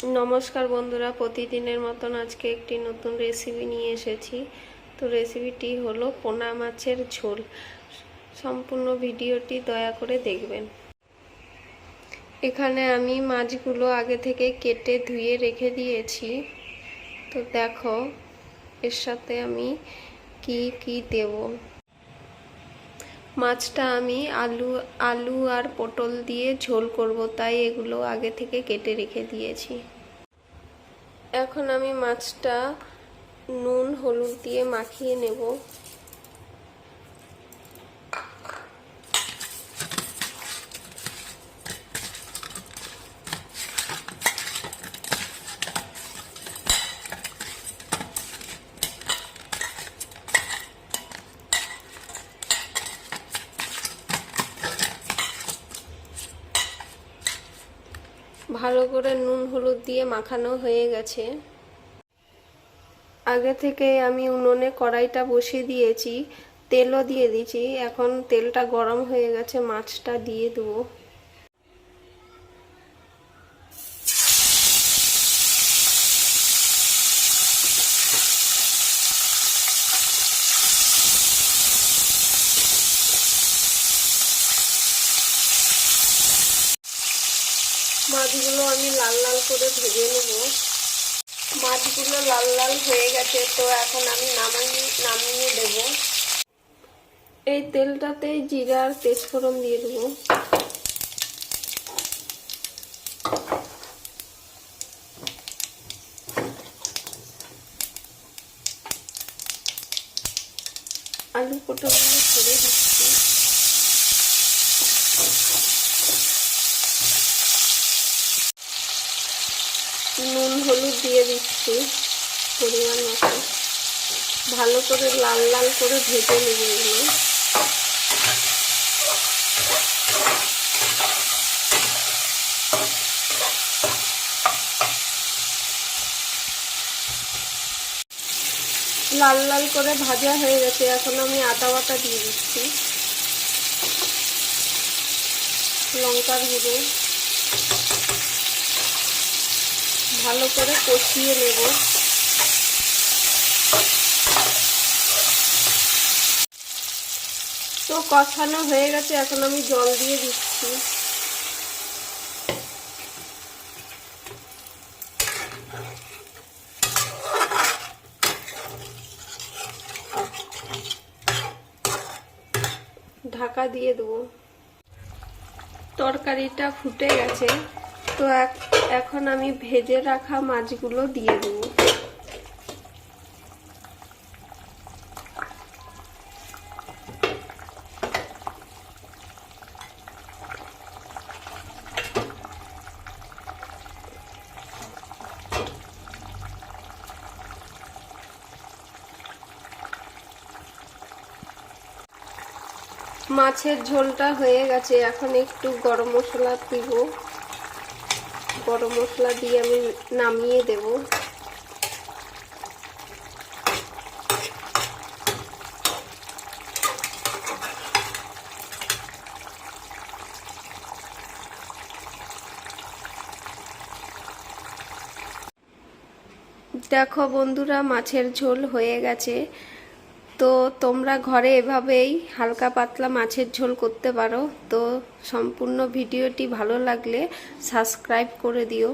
নমস্কার বন্ধুরা, প্রতিদিনের মতন আজকে একটি নতুন রেসিপি নিয়ে এসেছি। তো রেসিপিটি হলো পোনা মাছের ঝোল। সম্পূর্ণ ভিডিওটি দয়া করে দেখবেন। এখানে আমি মাছগুলো আগে থেকে কেটে ধুয়ে রেখে দিয়েছি। তো দেখো এর সাথে আমি কি কি দেব। মাছটা আমি আলু আর পটল দিয়ে ঝোল করব, তাই এগুলো আগে থেকে কেটে রেখে দিয়েছি। এখন আমি মাছটা নুন হলুদ দিয়ে মাখিয়ে নেব। ভালো করে নুন হলুদ দিয়ে মাখানো হয়ে গেছে। আগে থেকে আমি উনুনে কড়াইটা বসিয়ে দিয়েছি, তেলও দিয়ে দিয়েছি। এখন তেলটা গরম হয়ে গেছে, মাছটা দিয়ে দেবো। মাছগুলো আমি লাল লাল করে ভেজে নেব। মাছগুলো লাল লাল হয়ে গেছে, তো এখন আমি নামিয়ে দেব। এই তেলটাতে জিরা আর তেজফোড়ন দিয়ে দেবো। আলু পটলগুলো ছেড়ে দিচ্ছি। নুন হলুদ দিয়ে দিচ্ছি পরিমাণ মতো। ভালো করে লাল লাল করে ভেজে নেব এগুলো। লাল লাল করে ভাজা হয়ে গেছে, এখন আমি আদা বাটা দিয়ে দিচ্ছি, লঙ্কার গুঁড়ো। ভালো করে কষিয়ে নেব। তো কষানো হয়ে গেছে, এখন আমি জল দিয়ে দিচ্ছি। ঢাকা দিয়ে দেবো। তরকারিটা ফুটে গেছে, তো এখন আমি ভেজে রাখা মাছগুলো দিয়ে দেবো। মাছের ঝোলটা হয়ে গেছে, এখন একটু গরম মশলা দিব। গরম মশলা দিয়ে আমি নামিয়ে দেব। দেখো বন্ধুরা, মাছের ঝোল হয়ে গেছে। তো তোমরা ঘরে এভাবেই হালকা পাতলা মাছের ঝোল করতে পারো। তো সম্পূর্ণ ভিডিওটি ভালো লাগলে সাবস্ক্রাইব করে দিও।